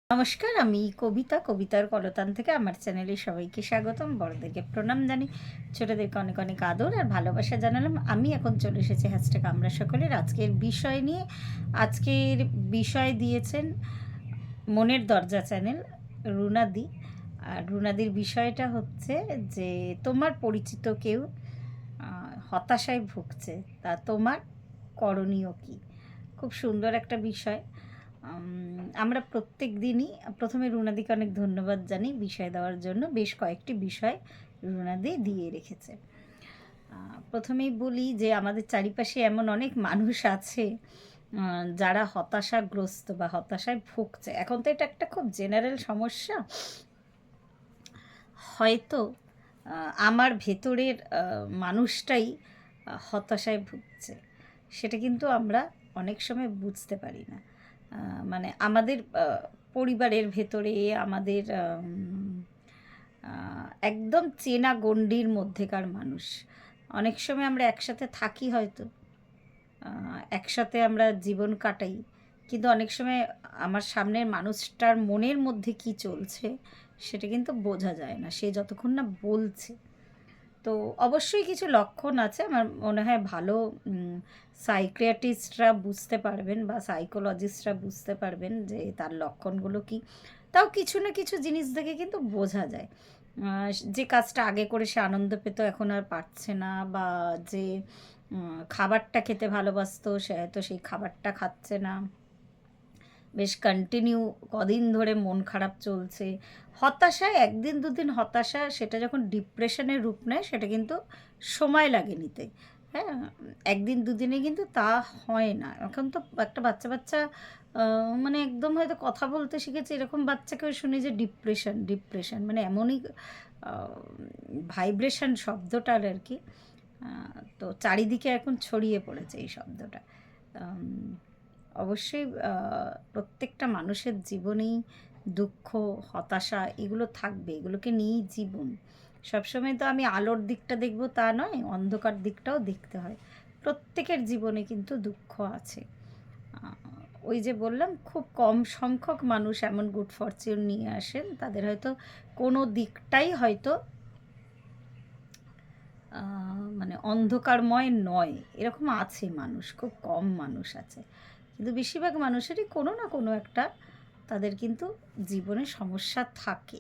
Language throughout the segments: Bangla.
নমস্কার, আমি কবিতার কলতান থেকে আমার চ্যানেলে সবাইকে স্বাগতম। বড়দেরকে প্রণাম জানি, ছোটদেরকে অনেক অনেক আদর আর ভালোবাসা জানালাম। আমি এখন চলে এসেছি হ্যাশট্যাগ আমরা সকলের আজকের বিষয় নিয়ে। আজকের বিষয় দিয়েছেন মনের দরজা চ্যানেল রুনাদি। আর রুনাদির বিষয়টা হচ্ছে যে তোমার পরিচিত কেউ হতাশায় ভুগছে, তা তোমার করণীয় কী। খুব সুন্দর একটা বিষয়। আমরা প্রত্যেক দিনই প্রথমে রুনাদিকে অনেক ধন্যবাদ জানি বিষয় দেওয়ার জন্য। বেশ কয়েকটি বিষয় রুনাদি দিয়ে রেখেছে। প্রথমেই বলি যে আমাদের চারিপাশে এমন অনেক মানুষ আছে যারা হতাশাগ্রস্ত বা হতাশায় ভুগছে। এখন তো এটা একটা খুব জেনারেল সমস্যা। হয়তো আমার ভেতরের মানুষটাই হতাশায় ভুগছে, সেটা কিন্তু আমরা অনেক সময় বুঝতে পারি না। মানে আমাদের পরিবারের ভেতরে আমাদের একদম চেনা গণ্ডির মধ্যেকার মানুষ, অনেক সময় আমরা একসাথে থাকি, হয়তো একসাথে আমরা জীবন কাটাই, কিন্তু অনেক সময় আমার সামনের মানুষটার মনের মধ্যে কি চলছে সেটা কিন্তু বোঝা যায় না, সে যতক্ষণ না বলছে। তো অবশ্যই কিছু লক্ষণ আছে, আমার মনে হয় ভালো সাইকিয়াট্রিস্টরা বুঝতে পারবেন বা সাইকোলজিস্টরা বুঝতে পারবেন যে তার লক্ষণগুলো কী। তাও কিছু না কিছু জিনিস দেখে কিন্তু বোঝা যায়। যে কাজটা আগে করে সে আনন্দ পেত এখন আর পারছে না, বা যে খাবারটা খেতে ভালোবাসতো সে হয়তো সেই খাবারটা খাচ্ছে না, বেশ কন্টিনিউ কদিন ধরে মন খারাপ চলছে। হতাশায় একদিন দুদিন হতাশা, সেটা যখন ডিপ্রেশনের রূপ নেয় সেটা কিন্তু সময় লাগে নিতে। হ্যাঁ, একদিন দুদিনে কিন্তু তা হয় না। এখন তো একটা বাচ্চা বাচ্চা মানে একদম হয়তো কথা বলতে শিখেছে এরকম বাচ্চাকেও শুনি যে ডিপ্রেশন ডিপ্রেশন, মানে এমনই ভাইব্রেশন শব্দটার আর কি। তো চারিদিকে এখন ছড়িয়ে পড়েছে এই শব্দটা। অবশ্যই প্রত্যেকটা মানুষের জীবনেই দুঃখ, হতাশা এগুলো থাকবে, এগুলোকে নিয়েই জীবন। সবসময় তো আমি আলোর দিকটা দেখব তা নয়, অন্ধকার দিকটাও দেখতে হয়। প্রত্যেকের জীবনে কিন্তু দুঃখ আছে। ওই যে বললাম, খুব কম সংখ্যক মানুষ এমন গুড ফরচুন নিয়ে আসেন, তাদের হয়তো কোনো দিকটাই হয়তো মানে অন্ধকারময় নয়, এরকম আছে মানুষ, খুব কম মানুষ আছে। কিন্তু বেশিরভাগ মানুষেরই কোনো না কোনো একটা তাদের কিন্তু জীবনে সমস্যা থাকে।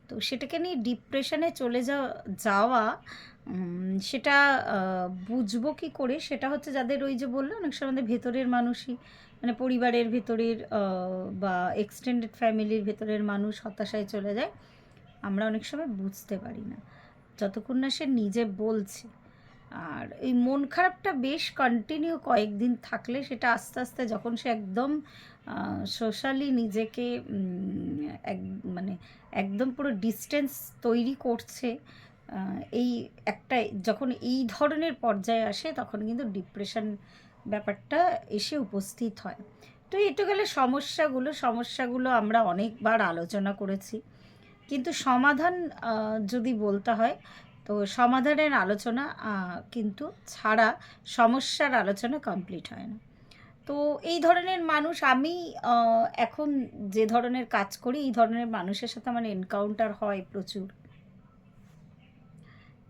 তো সেটাকে নিয়ে ডিপ্রেশনে চলে যাওয়া সেটা বুঝবো কী করে, সেটা হচ্ছে যাদের ওই যে বললো অনেক সময় আমাদের ভেতরের মানুষই, মানে পরিবারের ভেতরের বা এক্সটেন্ডেড ফ্যামিলির ভেতরের মানুষ হতাশায় চলে যায়, আমরা অনেক সময় বুঝতে পারি না যতক্ষণ না সে নিজে বলছে। আর এই মন খারাপটা বেশ কন্টিনিউ কয়েকদিন থাকলে সেটা আস্তে আস্তে যখন সে একদম সোশ্যালি নিজেকে মানে একদম পুরো ডিস্টেন্স তৈরি করছে, এই একটা যখন এই ধরনের পর্যায়ে আসে তখন কিন্তু ডিপ্রেশন ব্যাপারটা এসে উপস্থিত হয়। তো এটো গেলে সমস্যাগুলো আমরা অনেকবার আলোচনা করেছি, কিন্তু সমাধান যদি বলতে হয় তো সমাধানের আলোচনা কিন্তু ছাড়া সমস্যার আলোচনা কমপ্লিট হয় না। তো এই ধরনের মানুষ আমি এখন যে ধরনের কাজ করি, এই ধরনের মানুষের সাথে আমার এনকাউন্টার হয় প্রচুর।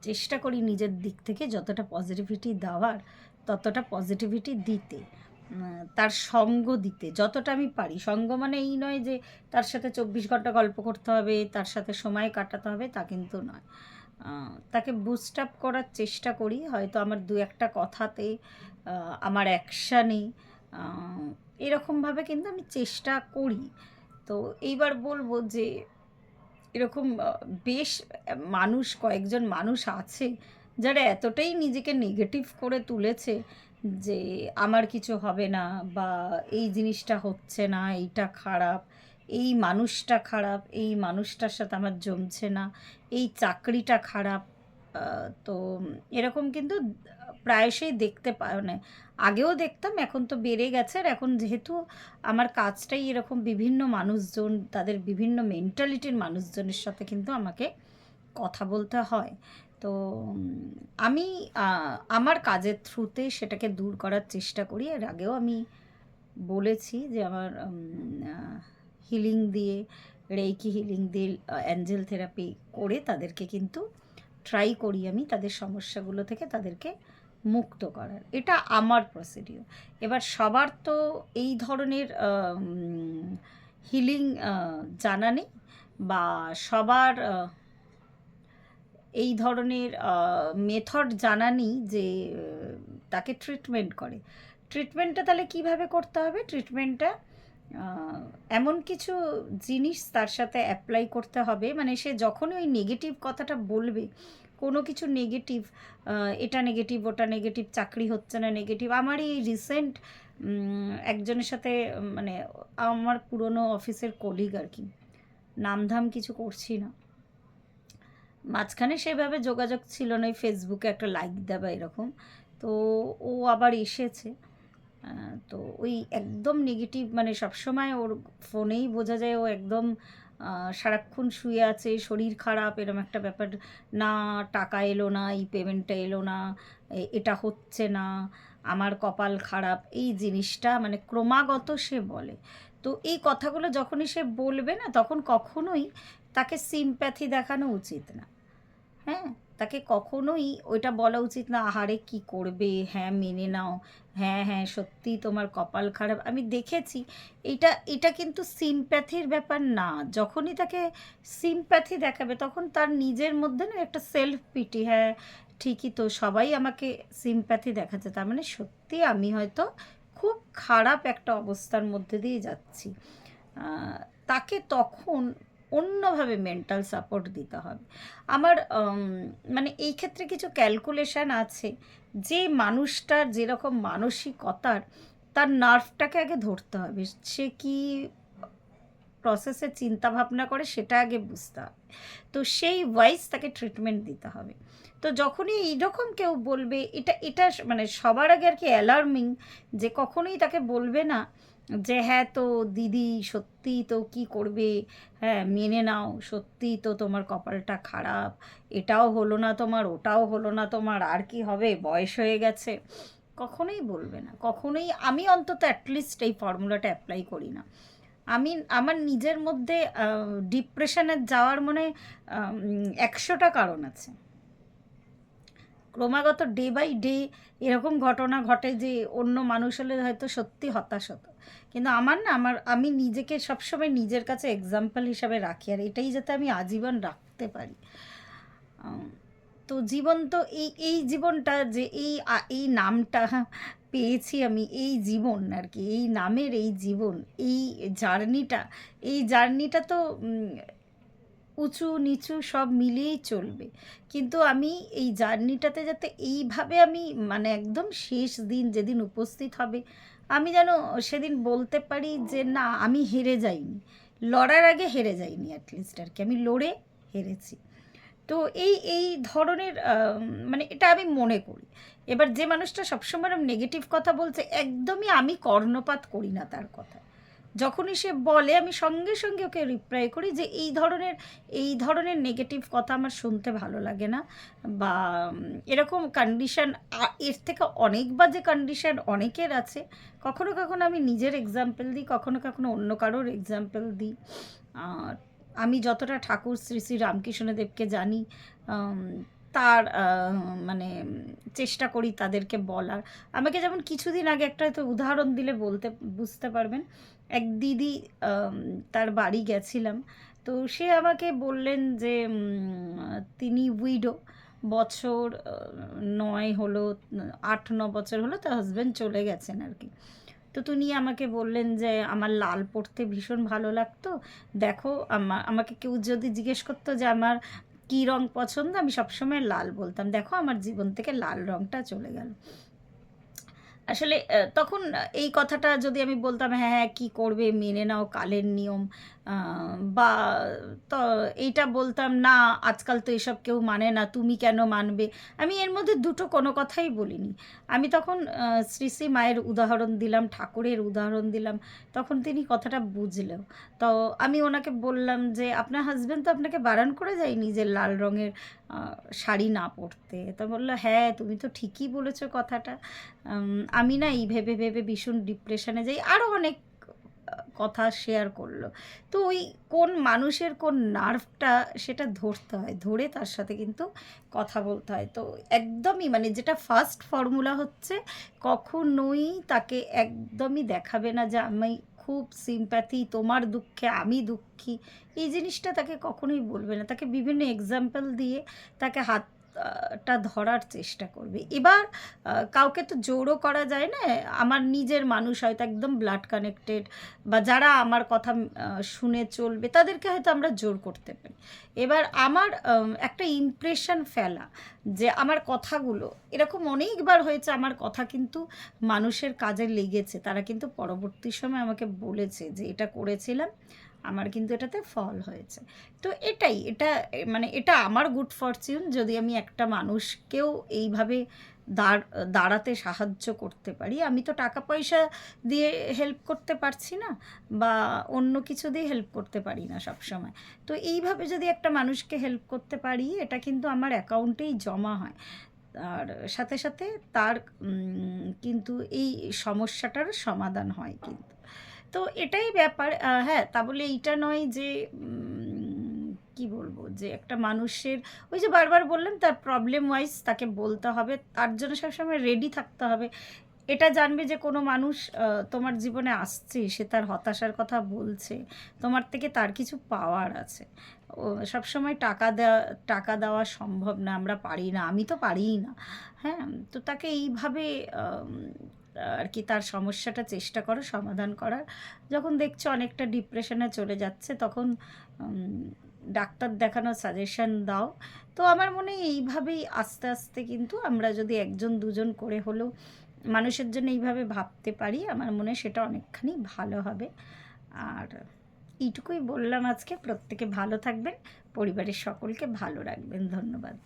চেষ্টা করি নিজের দিক থেকে যতটা পজিটিভিটি দেওয়ার ততটা পজিটিভিটি দিতে, তার সঙ্গ দিতে যতটা আমি পারি। সঙ্গ মানে এই নয় যে তার সাথে 24 ঘন্টা গল্প করতে হবে, তার সাথে সময় কাটাতে হবে, তা কিন্তু নয়। তাকে বুস্ট আপ করার চেষ্টা করি, হয়তো আমার দু একটা কথাতে, আমার অ্যাকশানে, এরকমভাবে কিন্তু আমি চেষ্টা করি। তো এইবার বলবো যে এরকম বেশ কয়েকজন মানুষ আছে যারা এতটাই নিজেকে নেগেটিভ করে তুলেছে যে আমার কিছু হবে না, বা এই জিনিসটা হচ্ছে না, এইটা খারাপ, এই মানুষটা খারাপ, এই মানুষটার সাথে আমার জমছে না, এই চাকরিটা খারাপ। তো এরকম কিন্তু প্রায়শই দেখতে মানে আগেও দেখতাম, এখন তো বেড়ে গেছে। আর এখন যেহেতু আমার কাজটাই এরকম, বিভিন্ন মানুষজন, তাদের বিভিন্ন মেন্টালিটির মানুষজনের সাথে কিন্তু আমাকে কথা বলতে হয়। তো আমি আমার কাজের থ্রুতে সেটাকে দূর করার চেষ্টা করি। এর আগেও আমি বলেছি যে আমার হিলিং দিয়ে, রেইকি হিলিং দিয়ে, অ্যাঞ্জেল থেরাপি করে তাদেরকে কিন্তু ট্রাই করি আমি তাদের সমস্যাগুলো থেকে তাদেরকে মুক্ত করার। এটা আমার প্রসিডিওর। এবার সবার তো এই ধরনের হিলিং জানা নেই, বা সবার এই ধরনের মেথড জানা নেই যে তাকে ট্রিটমেন্ট করে। ট্রিটমেন্টটা তাহলে কিভাবে করতে হবে? ট্রিটমেন্টটা এমন কিছু জিনিস তার সাথে অ্যাপ্লাই করতে হবে, মানে সে যখনই ওই নেগেটিভ কথাটা বলবে, কোনো কিছু নেগেটিভ, এটা নেগেটিভ ওটা নেগেটিভ, চাকরি হচ্ছে না নেগেটিভ। আমার এই রিসেন্ট একজনের সাথে, মানে আমার পুরনো অফিসের কলিগ আর কি, নামধাম কিছু করছি না, মাঝখানে সেভাবে যোগাযোগ ছিল না, ওই ফেসবুকে একটা লাইক দেওয়া এরকম। তো ও আবার এসেছে, তো ওই একদম নেগেটিভ, মানে সবসময় ওর ফোনেই বোঝা যায় ও একদম সারাক্ষণ শুয়ে আছে, শরীর খারাপ, এরম একটা ব্যাপার, না টাকা এলো না, এই পেমেন্টটা এলো না, এটা হচ্ছে না, আমার কপাল খারাপ, এই জিনিসটা মানে ক্রমাগত সে বলে। তো এই কথাগুলো যখনই সে বলবে না, তখন কখনোই তাকে সিম্প্যাথি দেখানো উচিত না। হ্যাঁ, তাকে কখনোই ওইটা বলা উচিত না, আহারে কি করবে, হ্যাঁ মেনে নাও, হ্যাঁ হ্যাঁ সত্যি তোমার কপাল খারাপ। আমি দেখেছি এটা এটা কিন্তু সিম্প্যাথির ব্যাপার না। যখনই তাকে সিম্প্যাথি দেখাবে, তখন তার নিজের মধ্যে না একটা সেলফ পিটি, হ্যাঁ ঠিকই তো, সবাই আমাকে সিম্প্যাথি দেখাচ্ছে, তার মানে সত্যি আমি হয়তো খুব খারাপ একটা অবস্থার মধ্যে দিয়ে যাচ্ছি। তাকে তখন অন্যভাবে মেন্টাল সাপোর্ট দিতে হবে। আমার মানে এই ক্ষেত্রে কিছু ক্যালকুলেশান আছে, যে মানুষটার যেরকম মানসিকতার, তার নার্ভটাকে আগে ধরতে হবে, সে কি প্রসেসে চিন্তা ভাবনা করে সেটা আগে বুঝতে হবে। তো সেই ওয়াইজ তাকে ট্রিটমেন্ট দিতে হবে। তো যখনই এইরকম কেউ বলবে, এটা এটা মানে সবার আগে আর কি অ্যালার্মিং, যে কখনোই তাকে বলবে না যে হ্যাঁ তো দিদি সত্যি তো কি করবে, হ্যাঁ মেনে নাও, সত্যি তো তোমার কপালটা খারাপ, এটাও হলো না তোমার, ওটাও হলো না তোমার, আর কি হবে, বয়স হয়ে গেছে। কখনোই বলবে না, কখনোই। আমি অন্তত অ্যাটলিস্ট এই ফর্মুলাটা অ্যাপ্লাই করি না। আমি আমার নিজের মধ্যে ডিপ্রেশনে যাওয়ার মনে 100টা কারণ আছে। ক্রমাগত ডে বাই ডে এরকম ঘটনা ঘটে যে অন্য মানুষ হলে হয়তো সত্যি হতাশ হতো, কিন্তু আমার না, আমি নিজেকে সবসময় নিজের কাছে এক্সাম্পল হিসাবে রাখি, আর এটাই যাতে আমি আজীবন রাখতে পারি। তো জীবন তো এই জীবনটা যে এই নামটা পেয়েছি আমি, এই জীবন আর কি, এই নামের এই জীবন, এই জার্নিটা তো উঁচু নিচু সব মিলিয়েই চলবে। কিন্তু আমি এই জার্নিটাতে যাতে এইভাবে আমি, মানে একদম শেষ দিন যেদিন উপস্থিত হবে, আমি যেন সেদিন বলতে পারি যে না আমি হেরে যাইনি, লড়ার আগে হেরে যাইনি, অ্যাটলিস্ট আর কি আমি লড়ে হেরেছি। তো এই ধরনের মানে এটা আমি মনে করি। এবার যে মানুষটা সবসময় এরকম নেগেটিভ কথা বলছে, একদমই আমি কর্ণপাত করি না তার কথা। যখনই সে বলে আমি সঙ্গে সঙ্গে ওকে রিপ্লাই করি যে এই ধরনের নেগেটিভ কথা আমার শুনতে ভালো লাগে না, বা এরকম কন্ডিশন, এর থেকে অনেক বাজে কন্ডিশন অনেকের আছে। কখনো কখনো আমি নিজের এক্সাম্পল দিই, কখনো কখনো অন্য কারোর এক্সাম্পল দিই। আমি যতটা ঠাকুর শ্রী শ্রী রামকৃষ্ণদেবকে জানি, তার মানে চেষ্টা করি তাদেরকে বলার। আমাকে যেমন কিছুদিন আগে একটা হয়তো উদাহরণ দিলে বুঝতে পারবেন, এক দিদি, তার বাড়ি গেছিলাম, তো সে আমাকে বললেন যে তিনি উইডো, বছর 9 হলো, 8-9 বছর হলো, তার হাজব্যান্ড চলে গেছেন আর কি। তো তিনি আমাকে বললেন যে আমার লাল পরতে ভীষণ ভালো লাগতো, দেখো আমাকে কেউ যদি জিজ্ঞেস করতো যে আমার কী রং পছন্দ, আমি সবসময় লাল বলতাম, দেখো আমার জীবন থেকে লাল রংটা চলে গেল। আসলে তখন এই কথাটা যদি আমি বলতাম, হ্যাঁ হ্যাঁ কী করবে, মেনে নাও কালের নিয়ম, বা তো এইটা বলতাম না আজকাল তো এসব কেউ মানে না, তুমি কেন মানবে, আমি এর মধ্যে দুটো কোনো কথাই বলিনি। আমি তখন শ্রী শ্রী মায়ের উদাহরণ দিলাম, ঠাকুরের উদাহরণ দিলাম, তখন তিনি কথাটা বুঝলেও। তো আমি ওনাকে বললাম যে আপনার হাজব্যান্ড তো আপনাকে বারণ করে যায়নি যে লাল রঙের শাড়ি না পরতে? তো বললো হ্যাঁ তুমি তো ঠিকই বলেছো কথাটা, আমি না এই ভেবে ভেবে ভীষণ ডিপ্রেশনে যাই, আরও অনেক কথা শেয়ার করলো। তো ওই কোন মানুষের কোন নার্ভটা সেটা ধরতে হয়, ধরে তার সাথে কিন্তু কথা বলতে হয়। তো একদমই মানে যেটা ফার্স্ট ফর্মুলা হচ্ছে, কখনোই তাকে একদমই দেখাবে না যে আমি খুব সিম্প্যাথি, তোমার দুঃখে আমি দুঃখী, এই জিনিসটা তাকে কখনোই বলবে না। তাকে বিভিন্ন এক্সাম্পল দিয়ে তাকে হাতটা ধরার চেষ্টা করবে। এবার কাউকে তো জোরও করা যায় না। আমার নিজের মানুষ হয়তো একদম ব্লাড কানেক্টেড, বা যারা আমার কথা শুনে চলবে, তাদেরকে হয়তো আমরা জোর করতে পারি। এবার আমার একটা ইমপ্রেশন ফেলা, যে আমার কথাগুলো এরকম অনেকবার হয়েছে, আমার কথা কিন্তু মানুষের কাজে লেগেছে। তারা কিন্তু পরবর্তী সময় আমাকে বলেছে যে এটা করেছিলাম, আমার কিন্তু এটাতে ফল হয়েছে। তো মানে এটা আমার গুড ফরচুন, যদি আমি একটা মানুষকেও এইভাবে দাঁড়াতে সাহায্য করতে পারি। আমি তো টাকা পয়সা দিয়ে হেল্প করতে পারছি না, বা অন্য কিছু দিয়ে হেল্প করতে পারি না সব সময়। তো এইভাবে যদি একটা মানুষকে হেল্প করতে পারি, এটা কিন্তু আমার অ্যাকাউন্টেই জমা হয়, আর সাথে সাথে তার কিন্তু এই সমস্যাটার সমাধান হয় কিন্তু। তো এটাই ব্যাপার। হ্যাঁ, তা বলে এইটা নয় যে কি বলবো, যে একটা মানুষের ওই যে বারবার বললাম, তার প্রবলেম ওয়াইজ তাকে বলতে হবে, তার জন্য সবসময় রেডি থাকতে হবে। এটা জানবে যে কোনো মানুষ তোমার জীবনে আসছে, সে তার হতাশার কথা বলছে, তোমার থেকে তার কিছু পাওয়ার আছে। ও সবসময় টাকা দেওয়া সম্ভব না, আমরা পারি না, আমি তো পারিই না। হ্যাঁ, তো তাকে এইভাবে আর কি তার সমস্যাটা চেষ্টা করো সমাধান করার। যখন দেখছো অনেকটা ডিপ্রেশনে চলে যাচ্ছে, তখন ডাক্তার দেখানোর সাজেশন দাও। তো আমার মনে হয় এইভাবেই আস্তে আস্তে কিন্তু আমরা যদি একজন দুজন করে হলেও মানুষের জন্য এইভাবে ভাবতে পারি, আমার মনে হয় সেটা অনেকখানি ভালো হবে। আর এইটুকুই বললাম আজকে। প্রত্যেকে ভালো থাকবেন, পরিবারের সকলকে ভালো রাখবেন। ধন্যবাদ।